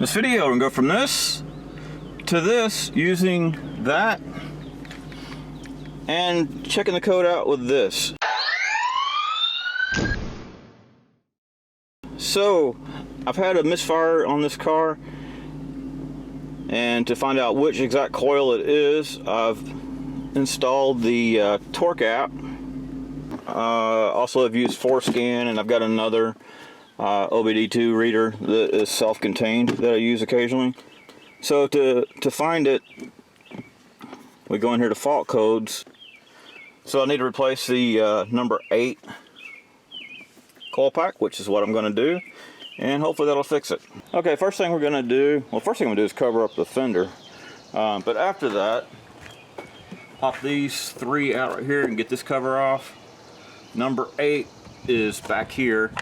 this video, we're going to go from this to this using that and checking the code out with this. So I've had a misfire on this car, and to find out which exact coil it is, I've installed the torque app. Also I've used Forescan, and I've got another OBD2 reader that is self-contained that I use occasionally. So to find it, we go in here to fault codes. So I need to replace the number 8 coil pack, which is what I'm going to do, and hopefully that'll fix it. Okay, first thing we're going to do, is cover up the fender. But after that, pop these 3 out right here and get this cover off. Number 8 is back here.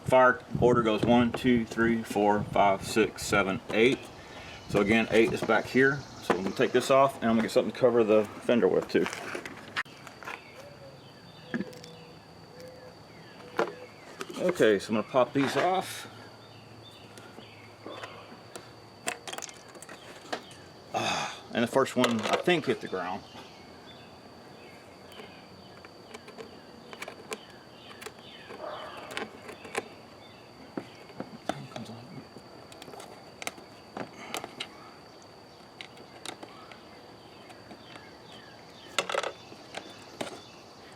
Fire order goes 1, 2, 3, 4, 5, 6, 7, 8. So again, 8 is back here. So I'm going to take this off, and I'm going to get something to cover the fender with too. Okay, so I'm going to pop these off. And the first one, I think, hit the ground.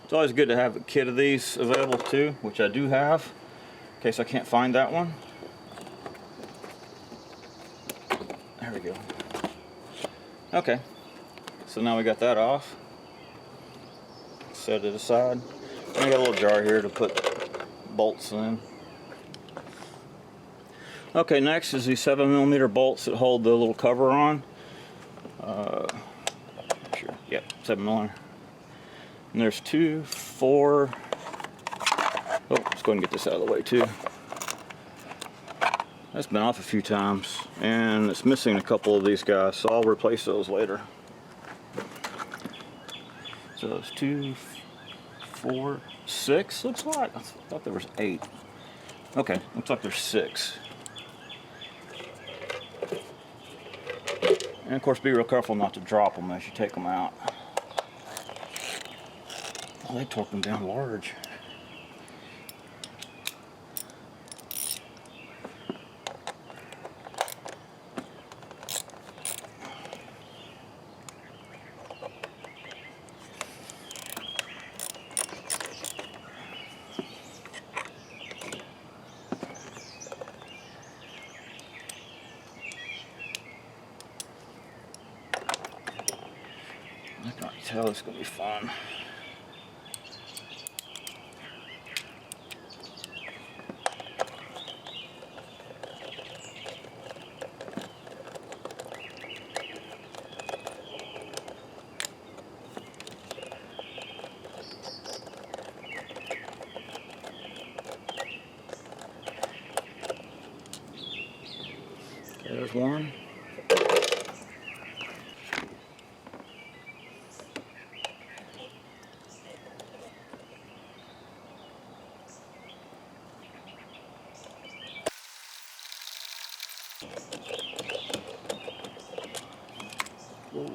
It's always good to have a kit of these available too, which I do have, in case I can't find that one. There we go. Okay, so now we got that off. Set it aside. And I got a little jar here to put bolts in. Okay, next is these 7mm bolts that hold the little cover on. Sure, yep, 7mm. And there's 2, 4. Oh, let's go and get this out of the way too. That's been off a few times, and it's missing a couple of these guys, so I'll replace those later. So it's 2, 4, 6, looks like. I thought there was 8. Okay, looks like there's 6. And of course, be real careful not to drop them as you take them out. Oh, they torqued them down large. I can already tell it's going to be fun. Okay, there's one. Whoa.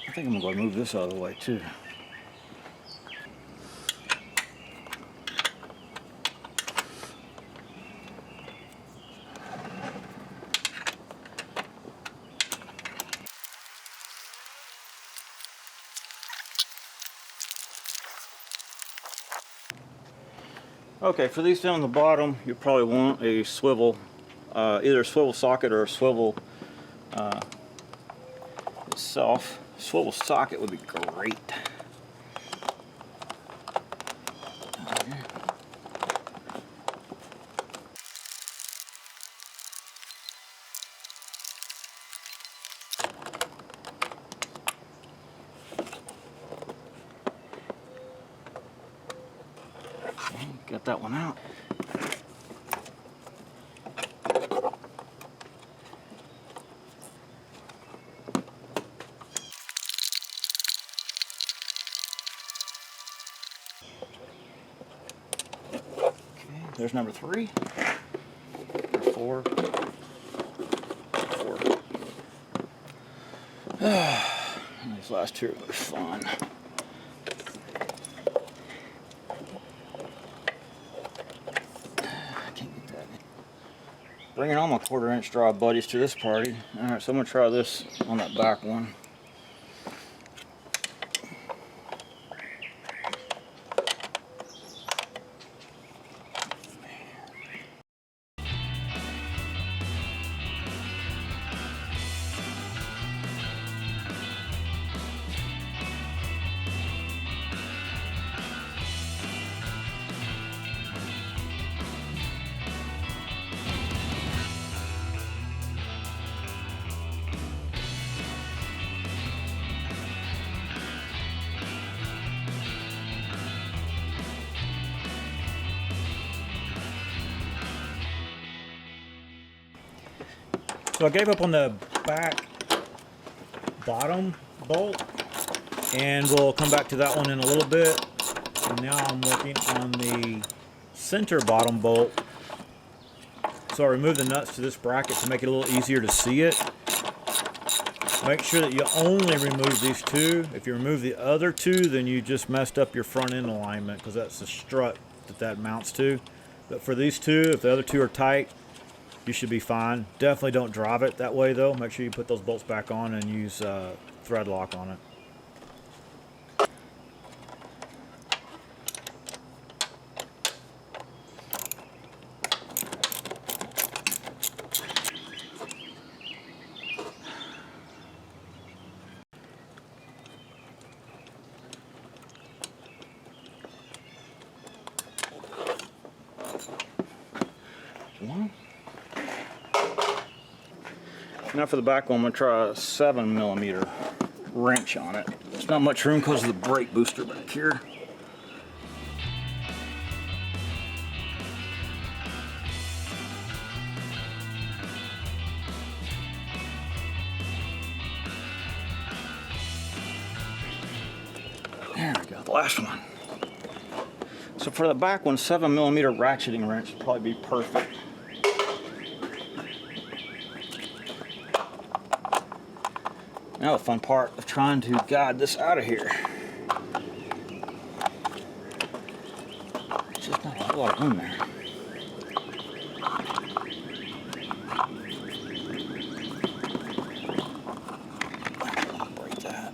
I think I'm going to move this out of the way too. Okay, for these down the bottom, you probably want a swivel, either a swivel socket or a swivel itself. Swivel socket would be great. Got that one out. Okay, there's number 3, or 4. These last two are fun. Bringing all my 1/4" draw buddies to this party. Alright, so I'm going to try this on that back one. So I gave up on the back bottom bolt, and we'll come back to that one in a little bit. And now I'm working on the center bottom bolt. So I removed the nuts to this bracket to make it a little easier to see it. Make sure that you only remove these two. If you remove the other two, then you just messed up your front end alignment, because that's the strut that mounts to. But for these two, if the other two are tight, you should be fine. Definitely don't drive it that way though. Make sure you put those bolts back on and use thread lock on it. Now for the back one, I'm going to try a 7mm wrench on it. There's not much room because of the brake booster back here. There we go, the last one. So for the back one, 7mm ratcheting wrench would probably be perfect. Now the fun part of trying to guide this out of here. It's just not a whole lot of room there. Break that.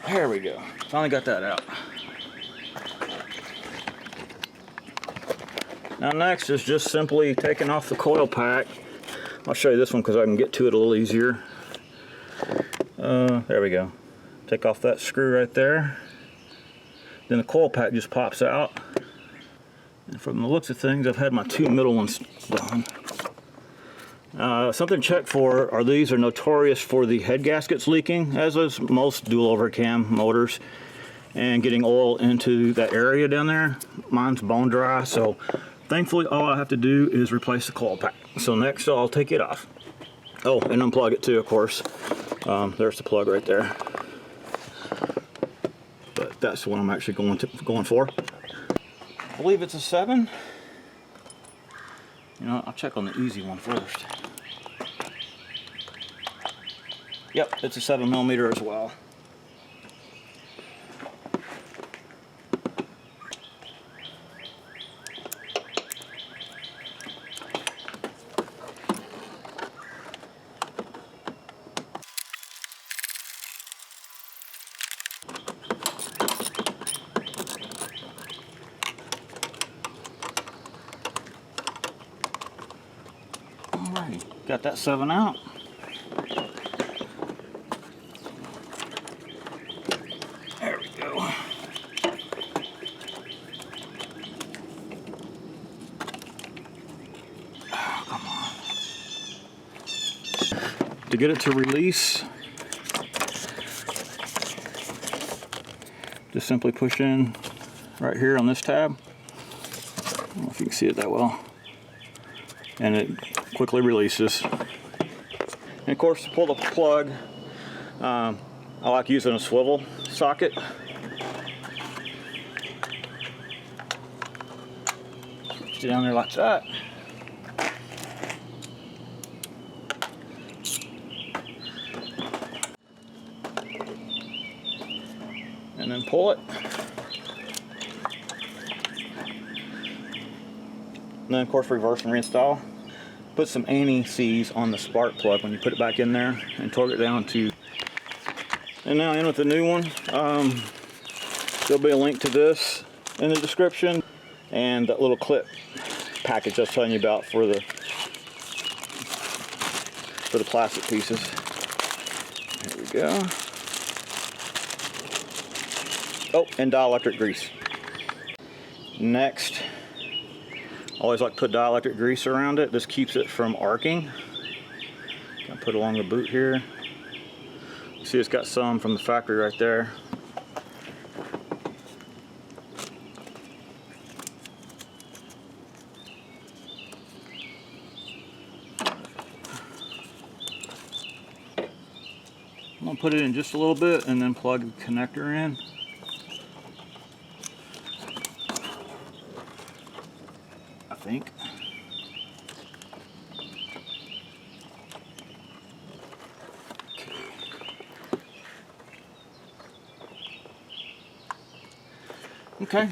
There we go. Finally got that out. Now next is just simply taking off the coil pack. I'll show you this one because I can get to it a little easier. There we go. Take off that screw right there. Then the coil pack just pops out. And from the looks of things, I've had my two middle ones done. Something to check for are these are notorious for the head gaskets leaking, as is most dual overcam motors, and getting oil into that area down there. Mine's bone dry, so thankfully all I have to do is replace the coil pack. So next I'll take it off. Oh, and unplug it too, of course. There's the plug right there. But that's the one I'm actually going for. I believe it's a 7. You know, I'll check on the easy one first. Yep, it's a 7mm as well. Alrighty, got that 7 out. There we go. Oh, come on. To get it to release, just simply push in right here on this tab. I don't know if you can see it that well. And it quickly releases. And of course, to pull the plug, I like using a swivel socket. Push it down there like that. pull it. And then of course reverse and reinstall. Put some anti-seize on the spark plug when you put it back in there and torque it down to. And now in with the new one. There'll be a link to this in the description and that little clip package I was telling you about for the plastic pieces. There we go. Oh, and dielectric grease. Next, always like to put dielectric grease around it. This keeps it from arcing. Gonna put along the boot here. See, it's got some from the factory right there. I'm gonna put it in just a little bit and then plug the connector in. I think. Okay.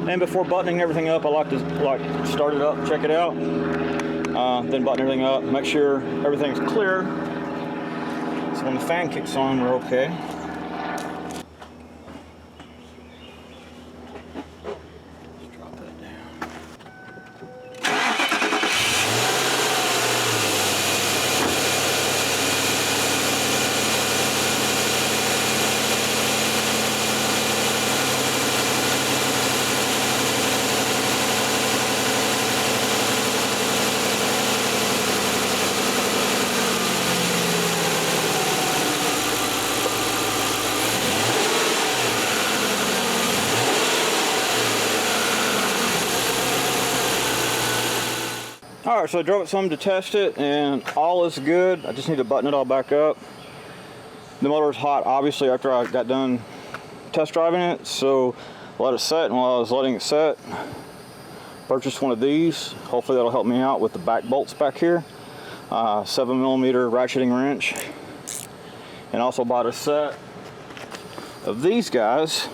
And before buttoning everything up, I like to start it up, check it out, then button everything up, make sure everything's clear. So when the fan kicks on, we're okay. Just drop that down. Alright, so I drove it some to test it and all is good. I just need to button it all back up. The motor's hot obviously after I got done test driving it, so let it set, and while I was letting it set, purchased one of these. Hopefully that'll help me out with the back bolts back here. 7mm ratcheting wrench, and also bought a set of these guys.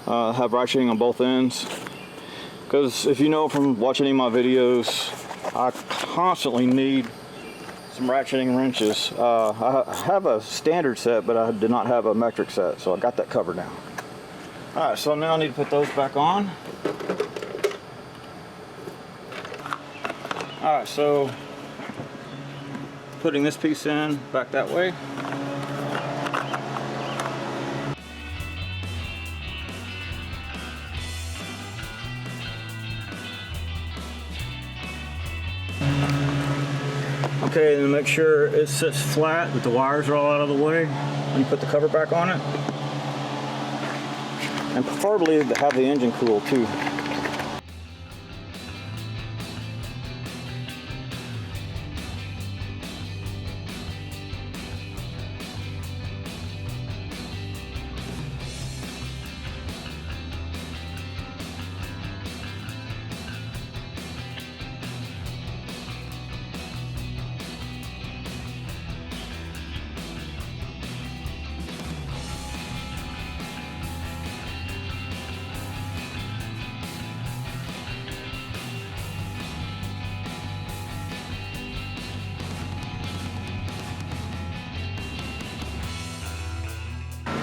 Have ratcheting on both ends. Because if you know from watching any of my videos, I constantly need some ratcheting wrenches. I have a standard set, but I did not have a metric set, so I got that covered now. Alright, so now I need to put those back on. Alright, so putting this piece in back that way. Okay, then make sure it sits flat, that the wires are all out of the way when you put the cover back on it. And preferably to have the engine cool too.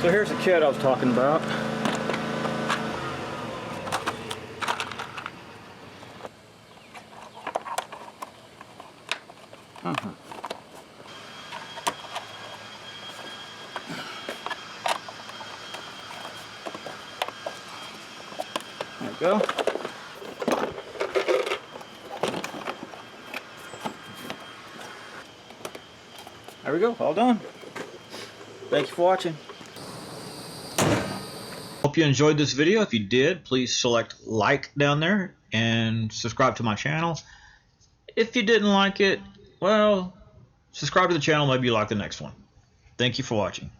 So here's the kit I was talking about. There we go. There we go, all done. Thank you for watching. Hope you enjoyed this video. If you did, please select like down there and subscribe to my channel. If you didn't like it, well, subscribe to the channel, maybe you like the next one. Thank you for watching.